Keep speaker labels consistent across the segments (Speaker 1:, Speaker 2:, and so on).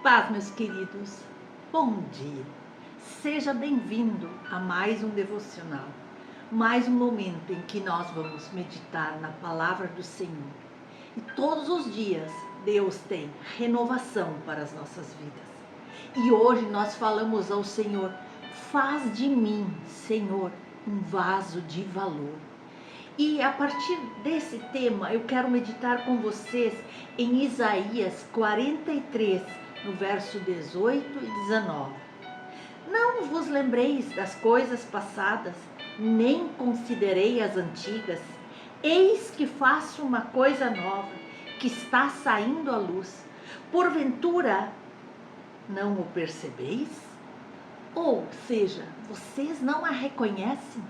Speaker 1: Paz, meus queridos. Bom dia. Seja bem-vindo a mais um devocional, mais um momento em que nós vamos meditar na palavra do Senhor. E todos os dias Deus tem renovação para as nossas vidas. E hoje nós falamos ao Senhor: faz de mim, Senhor, um vaso de valor. E a partir desse tema eu quero meditar com vocês em Isaías 43, no verso 18 e 19. Não vos lembreis das coisas passadas, nem considerei as antigas. Eis que faço uma coisa nova, que está saindo à luz. Porventura, não o percebeis? Ou seja, vocês não a reconhecem?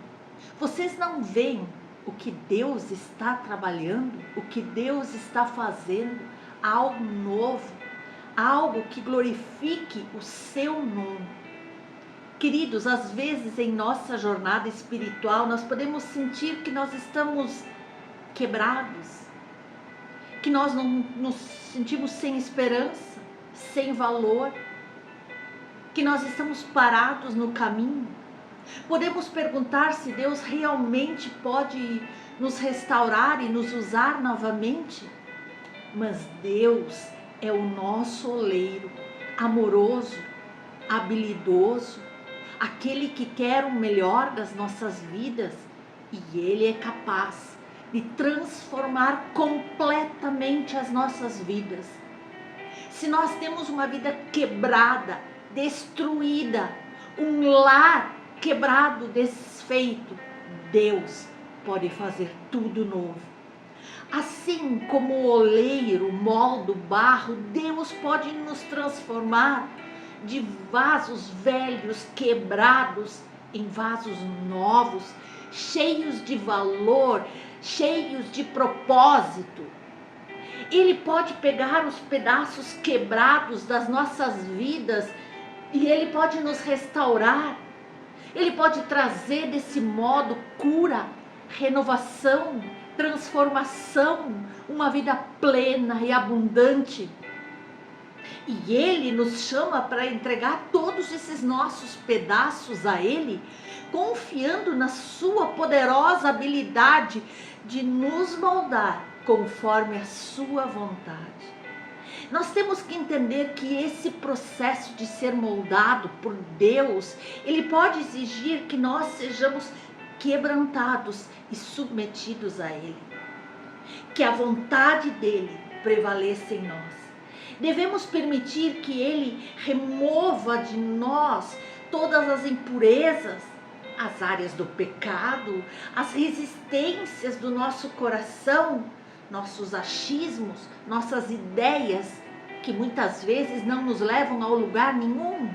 Speaker 1: Vocês não veem o que Deus está trabalhando, o que Deus está fazendo, algo novo, algo que glorifique o seu nome. Queridos, às vezes em nossa jornada espiritual nós podemos sentir que nós estamos quebrados, que nós não nos sentimos sem esperança, sem valor, que nós estamos parados no caminho. Podemos perguntar se Deus realmente pode nos restaurar e nos usar novamente, mas Deus é o nosso oleiro, amoroso, habilidoso, aquele que quer o melhor das nossas vidas, e Ele é capaz de transformar completamente as nossas vidas. Se nós temos uma vida quebrada, destruída, um lar quebrado, desfeito, Deus pode fazer tudo novo. Assim como o oleiro molda o barro, Deus pode nos transformar de vasos velhos, quebrados, em vasos novos, cheios de valor, cheios de propósito. Ele pode pegar os pedaços quebrados das nossas vidas e Ele pode nos restaurar. Ele pode trazer desse modo cura, renovação, transformação, uma vida plena e abundante. E Ele nos chama para entregar todos esses nossos pedaços a Ele, confiando na sua poderosa habilidade de nos moldar conforme a sua vontade. Nós temos que entender que esse processo de ser moldado por Deus, Ele pode exigir que nós sejamos quebrantados e submetidos a Ele. Que a vontade dEle prevaleça em nós. Devemos permitir que Ele remova de nós todas as impurezas, as áreas do pecado, as resistências do nosso coração, nossos achismos, nossas ideias, que muitas vezes não nos levam a lugar nenhum.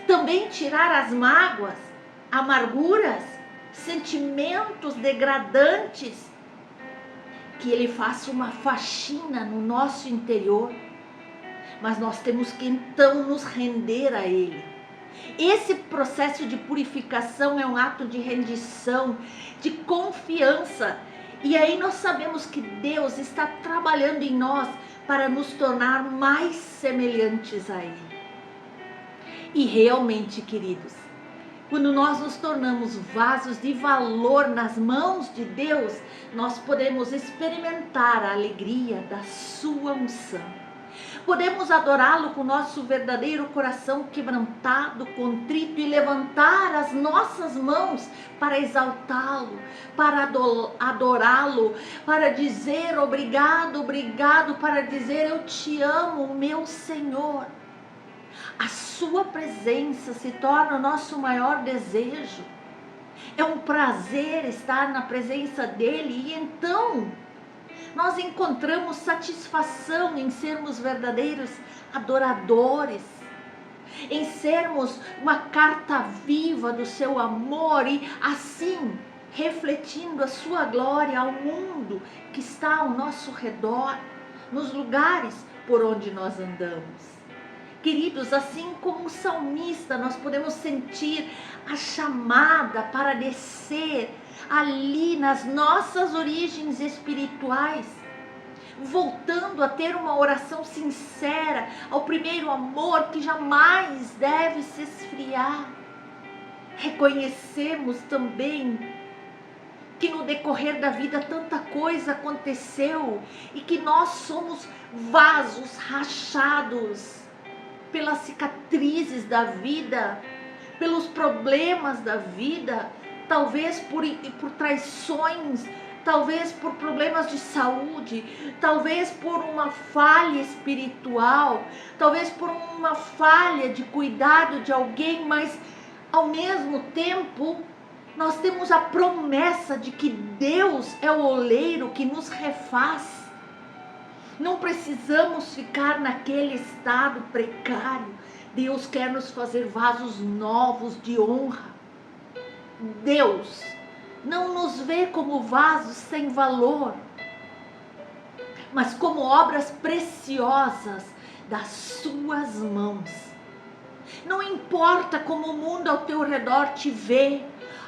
Speaker 1: Também tirar as mágoas, amarguras, sentimentos degradantes, que Ele faça uma faxina no nosso interior. Mas nós temos que então nos render a Ele. Esse processo de purificação é um ato de rendição, de confiança. E aí nós sabemos que Deus está trabalhando em nós para nos tornar mais semelhantes a Ele. E realmente, queridos, quando nós nos tornamos vasos de valor nas mãos de Deus, nós podemos experimentar a alegria da sua unção. Podemos adorá-lo com nosso verdadeiro coração quebrantado, contrito, e levantar as nossas mãos para exaltá-lo, para adorá-lo, para dizer obrigado, obrigado, para dizer eu te amo, meu Senhor. A sua presença se torna o nosso maior desejo. É um prazer estar na presença dele, e então nós encontramos satisfação em sermos verdadeiros adoradores, em sermos uma carta viva do seu amor e assim refletindo a sua glória ao mundo que está ao nosso redor, nos lugares por onde nós andamos. Queridos, assim como o salmista, nós podemos sentir a chamada para descer ali nas nossas origens espirituais, voltando a ter uma oração sincera ao primeiro amor que jamais deve se esfriar. Reconhecemos também que no decorrer da vida tanta coisa aconteceu e que nós somos vasos rachados pelas cicatrizes da vida, pelos problemas da vida, talvez por traições, talvez por problemas de saúde, talvez por uma falha espiritual, talvez por uma falha de cuidado de alguém, mas ao mesmo tempo nós temos a promessa de que Deus é o oleiro que nos refaz. Não precisamos ficar naquele estado precário. Deus quer nos fazer vasos novos de honra. Deus não nos vê como vasos sem valor, mas como obras preciosas das suas mãos. Não importa como o mundo ao teu redor te vê,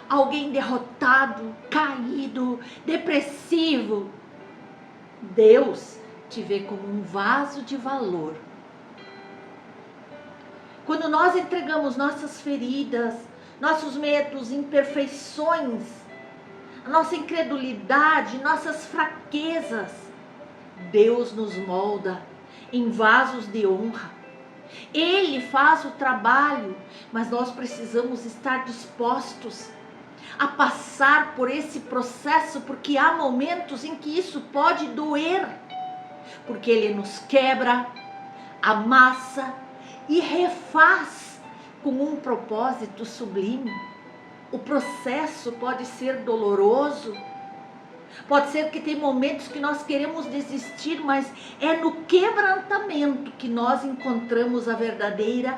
Speaker 1: alguém derrotado, caído, depressivo, Deus te vê como um vaso de valor. Quando nós entregamos nossas feridas, nossos medos, imperfeições, a nossa incredulidade, nossas fraquezas, Deus nos molda em vasos de honra. Ele faz o trabalho, mas nós precisamos estar dispostos a passar por esse processo, porque há momentos em que isso pode doer, porque Ele nos quebra, amassa e refaz com um propósito sublime. O processo pode ser doloroso, pode ser que tem momentos que nós queremos desistir, mas é no quebrantamento que nós encontramos a verdadeira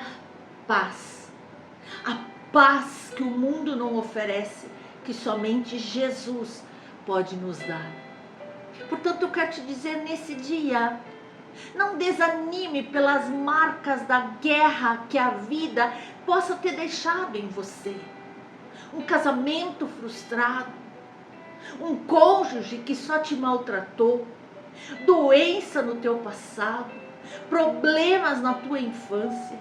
Speaker 1: paz. A paz que o mundo não oferece, que somente Jesus pode nos dar. Portanto, eu quero te dizer nesse dia, não desanime pelas marcas da guerra que a vida possa ter deixado em você. Um casamento frustrado, um cônjuge que só te maltratou, doença no teu passado, problemas na tua infância.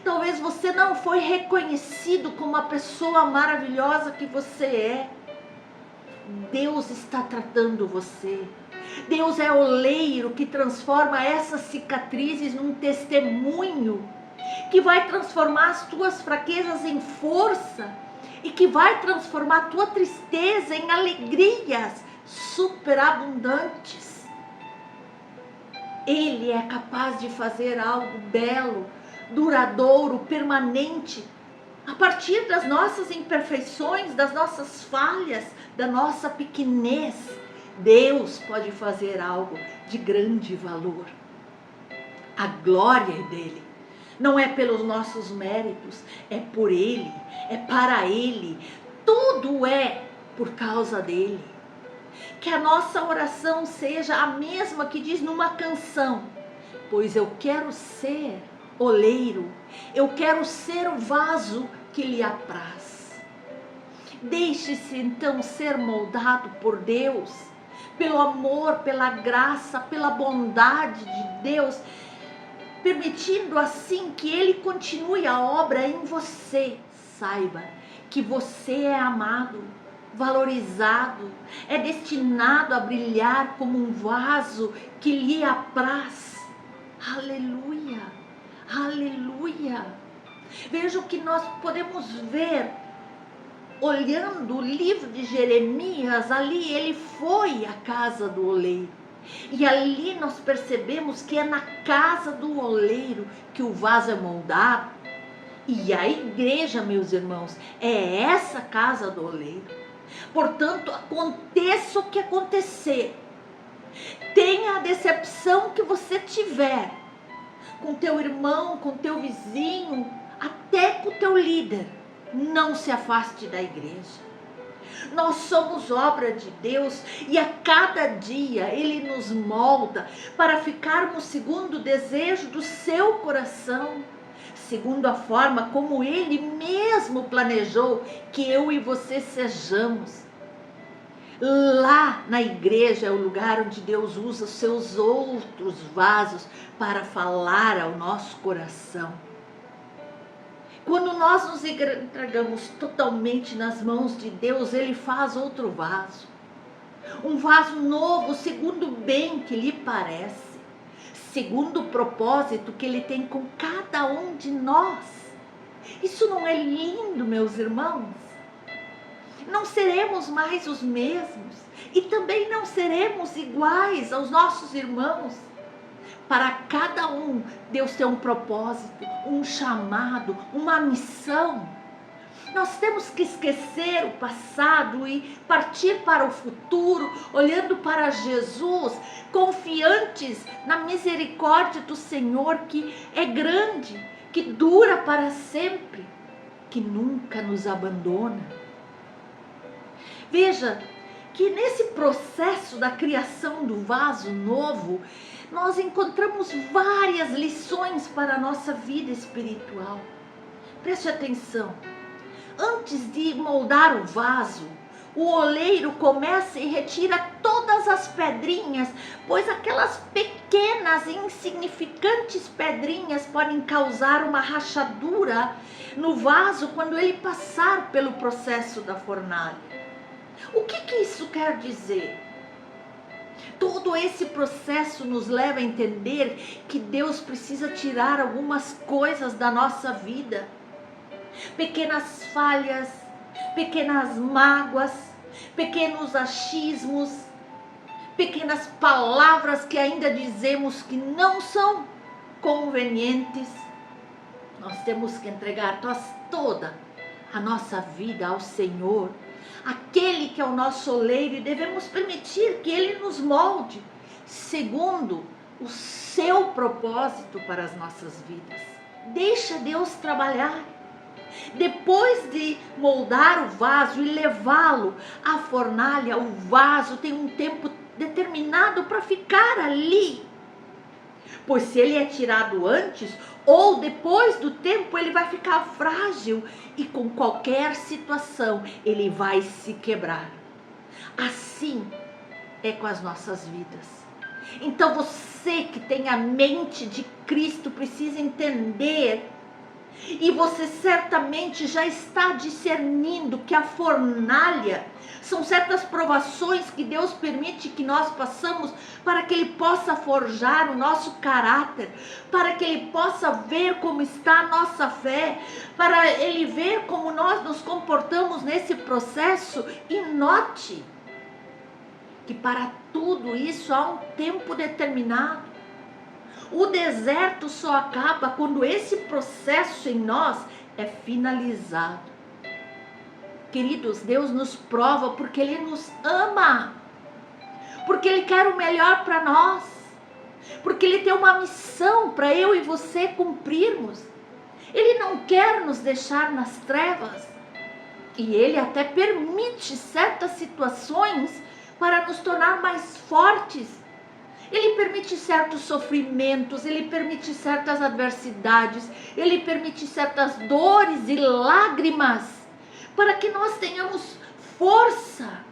Speaker 1: Talvez você não foi reconhecido como a pessoa maravilhosa que você é. Deus está tratando você. Deus é oleiro que transforma essas cicatrizes num testemunho, que vai transformar as tuas fraquezas em força e que vai transformar a tua tristeza em alegrias superabundantes. Ele é capaz de fazer algo belo, duradouro, permanente, a partir das nossas imperfeições, das nossas falhas, da nossa pequenez. Deus pode fazer algo de grande valor. A glória é dele. Não é pelos nossos méritos, é por Ele, é para Ele. Tudo é por causa dele. Que a nossa oração seja a mesma que diz numa canção: pois eu quero ser oleiro, eu quero ser o vaso que lhe apraz. Deixe-se então ser moldado por Deus, pelo amor, pela graça, pela bondade de Deus, permitindo assim que Ele continue a obra em você. Saiba que você é amado, valorizado, é destinado a brilhar como um vaso que lhe apraz. Aleluia, aleluia. Veja o que nós podemos ver olhando o livro de Jeremias. Ali ele foi à casa do oleiro. E ali nós percebemos que é na casa do oleiro que o vaso é moldado. E a igreja, meus irmãos, é essa casa do oleiro. Portanto, aconteça o que acontecer, tenha a decepção que você tiver com teu irmão, com teu vizinho, até com teu líder, não se afaste da igreja. Nós somos obra de Deus e a cada dia Ele nos molda para ficarmos segundo o desejo do seu coração, segundo a forma como Ele mesmo planejou que eu e você sejamos. Lá na igreja é o lugar onde Deus usa os seus outros vasos para falar ao nosso coração. Quando nós nos entregamos totalmente nas mãos de Deus, Ele faz outro vaso. Um vaso novo, segundo o bem que lhe parece, segundo o propósito que Ele tem com cada um de nós. Isso não é lindo, meus irmãos? Não seremos mais os mesmos e também não seremos iguais aos nossos irmãos. Para cada um, Deus tem um propósito, um chamado, uma missão. Nós temos que esquecer o passado e partir para o futuro, olhando para Jesus, confiantes na misericórdia do Senhor, que é grande, que dura para sempre, que nunca nos abandona. Veja que nesse processo da criação do vaso novo, nós encontramos várias lições para a nossa vida espiritual. Preste atenção. Antes de moldar o vaso, o oleiro começa e retira todas as pedrinhas, pois aquelas pequenas e insignificantes pedrinhas podem causar uma rachadura no vaso quando ele passar pelo processo da fornalha. O que isso quer dizer? Todo esse processo nos leva a entender que Deus precisa tirar algumas coisas da nossa vida. Pequenas falhas, pequenas mágoas, pequenos achismos, pequenas palavras que ainda dizemos que não são convenientes. Nós temos que entregar toda a nossa vida ao Senhor, aquele que é o nosso oleiro, e devemos permitir que Ele nos molde segundo o seu propósito para as nossas vidas. Deixa Deus trabalhar. Depois de moldar o vaso e levá-lo à fornalha, o vaso tem um tempo determinado para ficar ali. Pois se ele é tirado antes ou depois do tempo, ele vai ficar frágil e com qualquer situação ele vai se quebrar. Assim é com as nossas vidas. Então você que tem a mente de Cristo precisa entender, e você certamente já está discernindo, que a fornalha são certas provações que Deus permite que nós passamos para que Ele possa forjar o nosso caráter, para que Ele possa ver como está a nossa fé, para Ele ver como nós nos comportamos nesse processo. E note que para tudo isso há um tempo determinado. O deserto só acaba quando esse processo em nós é finalizado. Queridos, Deus nos prova porque Ele nos ama, porque Ele quer o melhor para nós, porque Ele tem uma missão para eu e você cumprirmos. Ele não quer nos deixar nas trevas, e Ele até permite certas situações para nos tornar mais fortes. Ele permite certos sofrimentos, Ele permite certas adversidades, Ele permite certas dores e lágrimas, para que nós tenhamos força,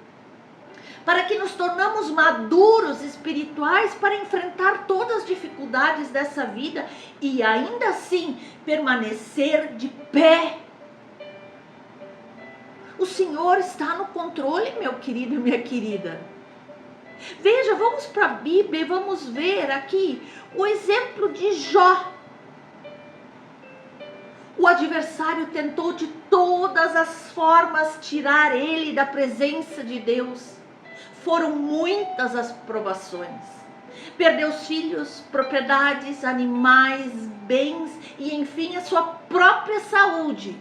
Speaker 1: para que nos tornamos maduros espirituais para enfrentar todas as dificuldades dessa vida e ainda assim permanecer de pé. O Senhor está no controle, meu querido e minha querida. Veja, vamos para a Bíblia e vamos ver aqui o exemplo de Jó. O adversário tentou de todas as formas tirar ele da presença de Deus. Foram muitas as provações. Perdeu os filhos, propriedades, animais, bens e enfim a sua própria saúde.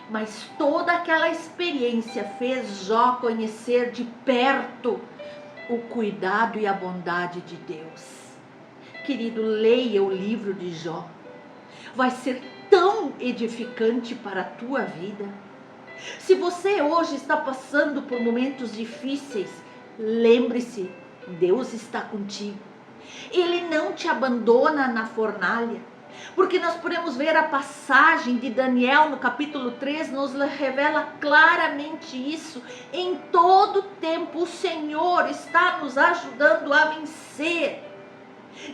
Speaker 1: Mas toda aquela experiência fez Jó conhecer de perto o cuidado e a bondade de Deus. Querido, leia o livro de Jó. Vai ser tão edificante para a tua vida. Se você hoje está passando por momentos difíceis, lembre-se, Deus está contigo. Ele não te abandona na fornalha. Porque nós podemos ver a passagem de Daniel no capítulo 3, nos revela claramente isso. Em todo tempo o Senhor está nos ajudando a vencer.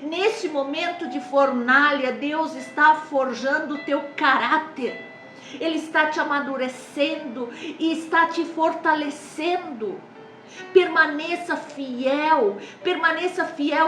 Speaker 1: Nesse momento de fornalha, Deus está forjando o teu caráter. Ele está te amadurecendo e está te fortalecendo. Permaneça fiel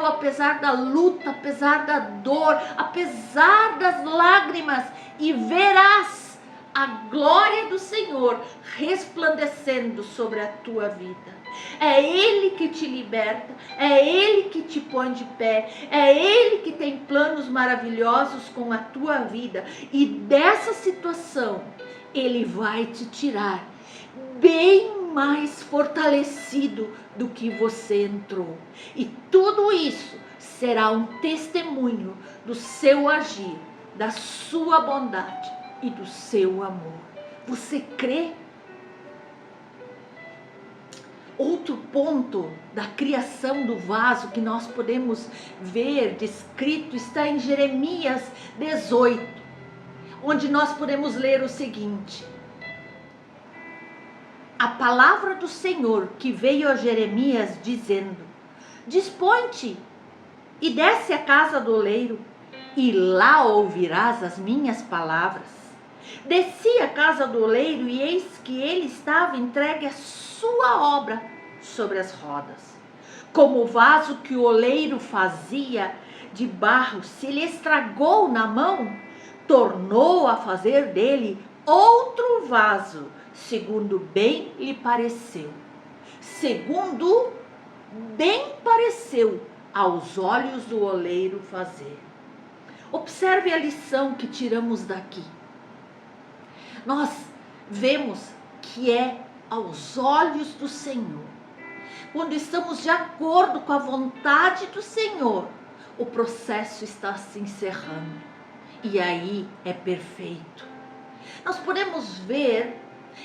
Speaker 1: apesar da luta, apesar da dor, apesar das lágrimas, e verás a glória do Senhor resplandecendo sobre a tua vida. É Ele que te liberta, é Ele que te põe de pé, é Ele que tem planos maravilhosos com a tua vida, e dessa situação Ele vai te tirar bem mais fortalecido do que você entrou. E tudo isso será um testemunho do seu agir, da sua bondade e do seu amor. Você crê? Outro ponto da criação do vaso que nós podemos ver descrito está em Jeremias 18, onde nós podemos ler o seguinte: a palavra do Senhor que veio a Jeremias dizendo: dispõe-te e desce à casa do oleiro, e lá ouvirás as minhas palavras. Desci à casa do oleiro, e eis que ele estava entregue à sua obra sobre as rodas. Como o vaso que o oleiro fazia de barro se lhe estragou na mão, tornou a fazer dele outro vaso, segundo bem lhe pareceu. Segundo bem pareceu aos olhos do oleiro fazer. Observe a lição que tiramos daqui. Nós vemos que é aos olhos do Senhor. Quando estamos de acordo com a vontade do Senhor, o processo está se encerrando. E aí é perfeito. Nós podemos ver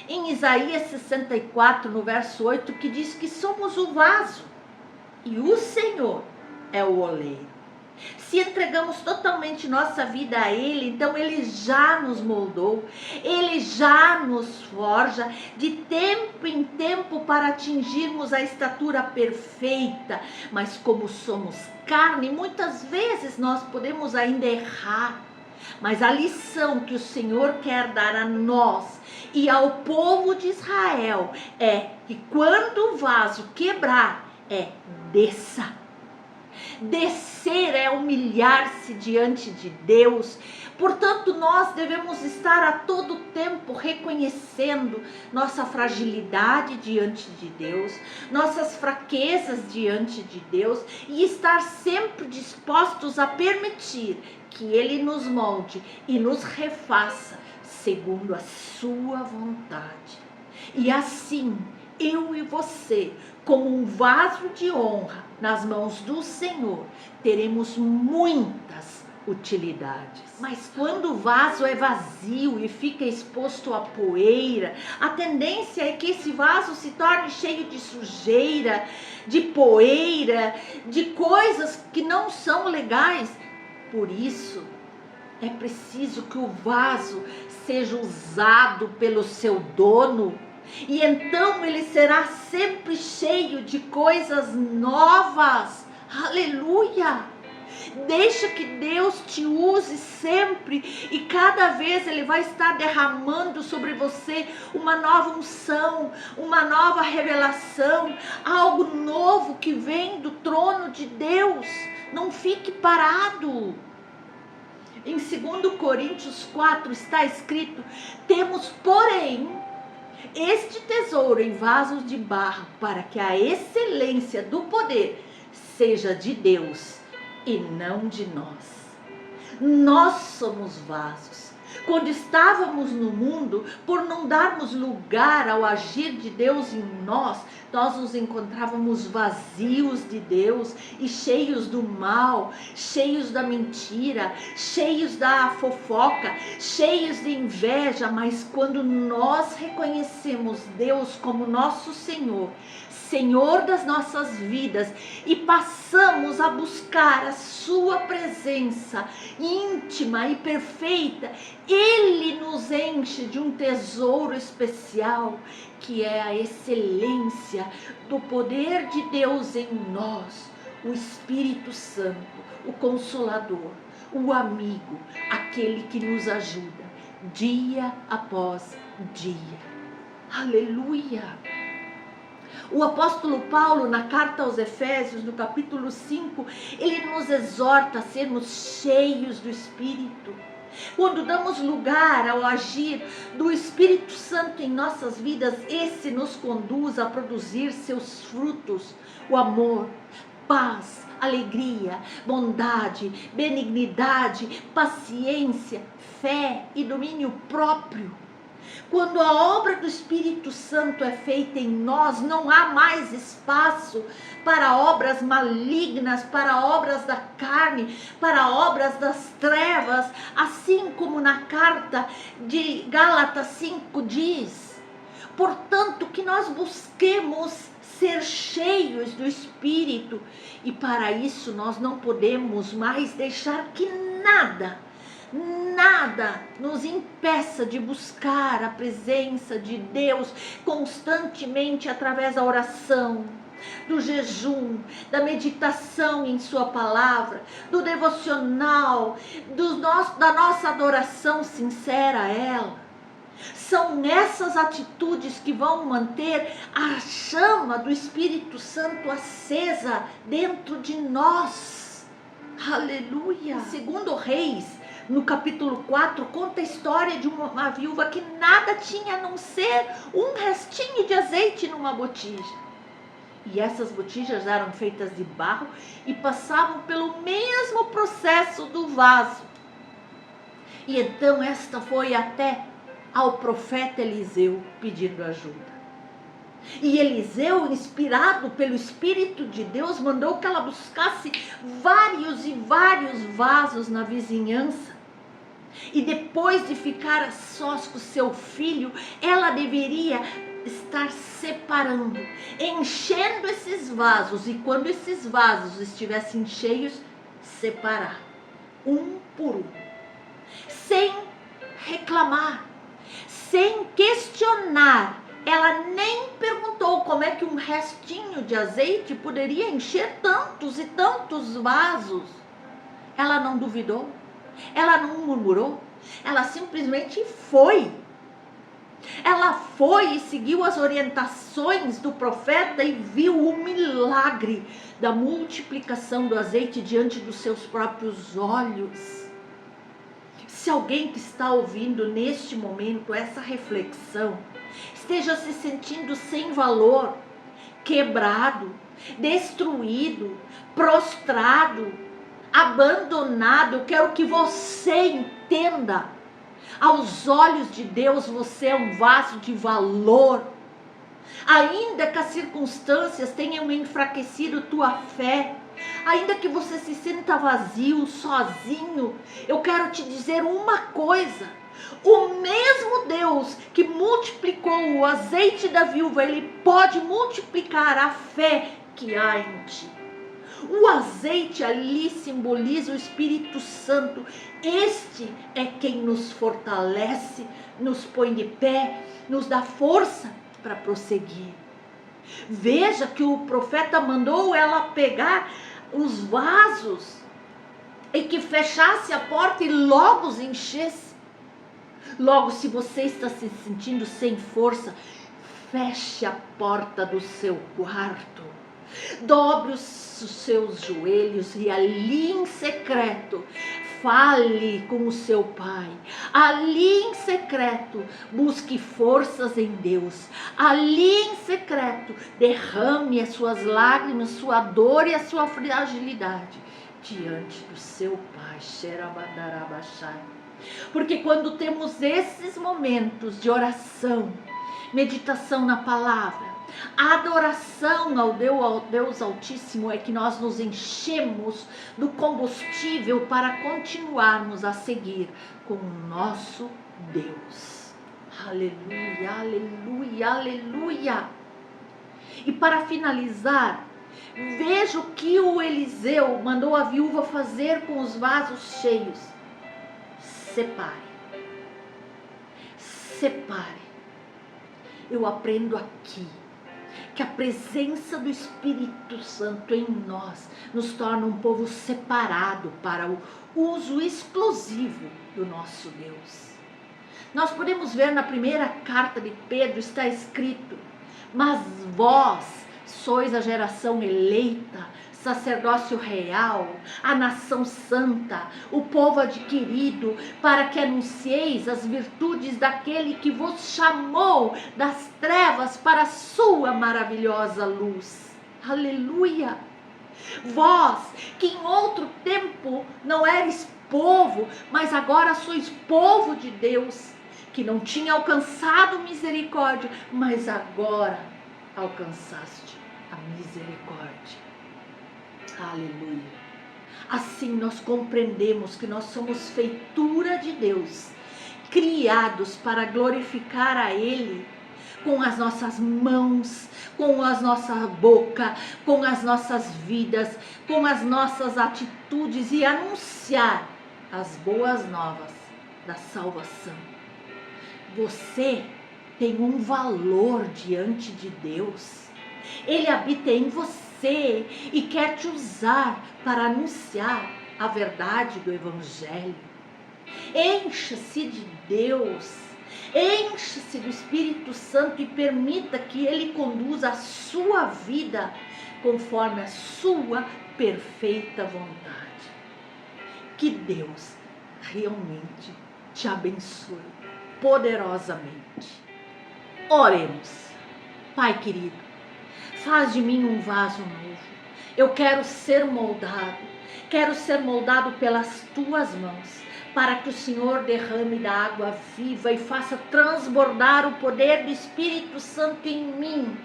Speaker 1: em Isaías 64, no verso 8, que diz que somos o vaso e o Senhor é o oleiro. Se entregamos totalmente nossa vida a Ele, então Ele já nos moldou, Ele já nos forja de tempo em tempo para atingirmos a estatura perfeita. Mas como somos carne, muitas vezes nós podemos ainda errar. Mas a lição que o Senhor quer dar a nós e ao povo de Israel é que quando o vaso quebrar, desça. Descer é humilhar-se diante de Deus. Portanto, nós devemos estar a todo tempo reconhecendo nossa fragilidade diante de Deus, nossas fraquezas diante de Deus, e estar sempre dispostos a permitir que Ele nos molde e nos refaça segundo a sua vontade. E assim, eu e você, como um vaso de honra nas mãos do Senhor, teremos muitas utilidades. Mas quando o vaso é vazio e fica exposto à poeira, a tendência é que esse vaso se torne cheio de sujeira, de poeira, de coisas que não são legais. Por isso, é preciso que o vaso seja usado pelo seu dono, e então ele será sempre cheio de coisas novas. Aleluia! Deixa que Deus te use sempre, e cada vez Ele vai estar derramando sobre você uma nova unção, uma nova revelação, algo novo que vem do trono de Deus. Não fique parado. Em 2 Coríntios 4 está escrito: temos, porém, este tesouro em vasos de barro, para que a excelência do poder seja de Deus e não de nós. Nós somos vasos. Quando estávamos no mundo, por não darmos lugar ao agir de Deus em nós, nós nos encontrávamos vazios de Deus e cheios do mal, cheios da mentira, cheios da fofoca, cheios de inveja. Mas quando nós reconhecemos Deus como nosso Senhor, Senhor das nossas vidas, e passamos a buscar a sua presença íntima e perfeita, Ele nos enche de um tesouro especial, que é a excelência do poder de Deus em nós, o Espírito Santo, o Consolador, o amigo, aquele que nos ajuda dia após dia. Aleluia! O apóstolo Paulo, na carta aos Efésios, no capítulo 5, ele nos exorta a sermos cheios do Espírito. Quando damos lugar ao agir do Espírito Santo em nossas vidas, esse nos conduz a produzir seus frutos: o amor, paz, alegria, bondade, benignidade, paciência, fé e domínio próprio. Quando a obra do Espírito Santo é feita em nós, não há mais espaço para obras malignas, para obras da carne, para obras das trevas, assim como na carta de Gálatas 5 diz. Portanto, que nós busquemos ser cheios do Espírito, e para isso nós não podemos mais deixar que nada nos impeça de buscar a presença de Deus constantemente através da oração, do jejum, da meditação em sua palavra, do devocional, da nossa adoração sincera a ela. São essas atitudes que vão manter a chama do Espírito Santo acesa dentro de nós. Aleluia! Segundo Reis, no capítulo 4, conta a história de uma viúva que nada tinha a não ser um restinho de azeite numa botija. E essas botijas eram feitas de barro e passavam pelo mesmo processo do vaso. E então esta foi até ao profeta Eliseu pedindo ajuda. E Eliseu, inspirado pelo Espírito de Deus, mandou que ela buscasse vários e vários vasos na vizinhança. E depois de ficar a sós com seu filho, ela deveria estar separando, enchendo esses vasos. E quando esses vasos estivessem cheios, separar, um por um, sem reclamar, sem questionar. Ela nem perguntou como é que um restinho de azeite poderia encher tantos e tantos vasos. Ela não duvidou, ela não murmurou, ela simplesmente foi. Ela foi e seguiu as orientações do profeta e viu o milagre da multiplicação do azeite diante dos seus próprios olhos. Se alguém que está ouvindo neste momento essa reflexão esteja se sentindo sem valor, quebrado, destruído, prostrado, abandonado, eu quero que você entenda: aos olhos de Deus você é um vaso de valor. Ainda que as circunstâncias tenham enfraquecido tua fé, ainda que você se sinta vazio, sozinho, eu quero te dizer uma coisa: o mesmo Deus que multiplicou o azeite da viúva, Ele pode multiplicar a fé que há em ti. O azeite ali simboliza o Espírito Santo. Este é quem nos fortalece, nos põe de pé, nos dá força para prosseguir. Veja que o profeta mandou ela pegar os vasos e que fechasse a porta e logo os enchesse. Logo, se você está se sentindo sem força, feche a porta do seu quarto, dobre os seus joelhos e ali em secreto fale com o seu pai. Ali em secreto busque forças em Deus. Ali em secreto derrame as suas lágrimas, sua dor e a sua fragilidade diante do seu pai. Xerabadarabachai. Porque quando temos esses momentos de oração, meditação na palavra, adoração ao Deus Altíssimo, é que nós nos enchemos do combustível para continuarmos a seguir com o nosso Deus. Aleluia, aleluia, aleluia. E para finalizar, veja o que o Eliseu mandou a viúva fazer com os vasos cheios. Separe. Separe. Eu aprendo aqui que a presença do Espírito Santo em nós nos torna um povo separado para o uso exclusivo do nosso Deus. Nós podemos ver na primeira carta de Pedro, está escrito: mas vós sois a geração eleita, sacerdócio real, a nação santa, o povo adquirido, para que anuncieis as virtudes daquele que vos chamou das trevas para a sua maravilhosa luz. Aleluia! Vós, que em outro tempo não eres povo, mas agora sois povo de Deus, que não tinha alcançado misericórdia, mas agora alcançaste a misericórdia. Aleluia. Assim nós compreendemos que nós somos feitura de Deus, criados para glorificar a Ele com as nossas mãos, com a nossa boca, com as nossas vidas, com as nossas atitudes e anunciar as boas novas da salvação. Você tem um valor diante de Deus. Ele habita em você e quer te usar para anunciar a verdade do Evangelho. Encha-se de Deus, encha-se do Espírito Santo e permita que Ele conduza a sua vida conforme a sua perfeita vontade. Que Deus realmente te abençoe poderosamente. Oremos. Pai querido, faz de mim um vaso novo. Eu quero ser moldado pelas tuas mãos, para que o Senhor derrame da água viva e faça transbordar o poder do Espírito Santo em mim.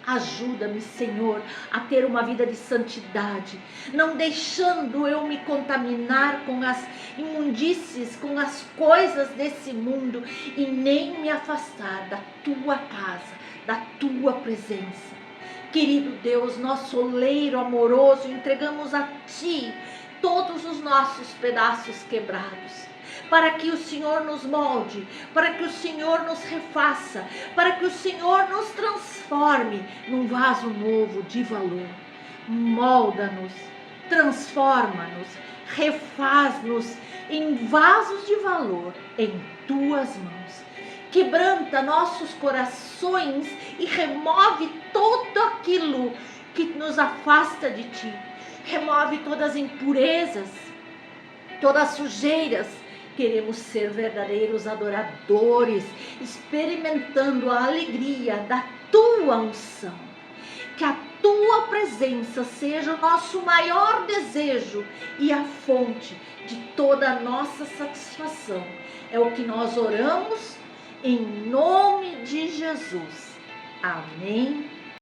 Speaker 1: Ajuda-me, Senhor, a ter uma vida de santidade, não deixando eu me contaminar com as imundícies, com as coisas desse mundo e nem me afastar da tua casa, da tua presença. Querido Deus, nosso oleiro amoroso, entregamos a Ti todos os nossos pedaços quebrados, para que o Senhor nos molde, para que o Senhor nos refaça, para que o Senhor nos transforme num vaso novo de valor. Molda-nos, transforma-nos, refaz-nos em vasos de valor em Tuas mãos. Quebranta nossos corações e remove tudo aquilo que nos afasta de Ti. Remove todas as impurezas, todas as sujeiras. Queremos ser verdadeiros adoradores, experimentando a alegria da Tua unção. Que a Tua presença seja o nosso maior desejo e a fonte de toda a nossa satisfação. É o que nós oramos em nome de Jesus. Amém.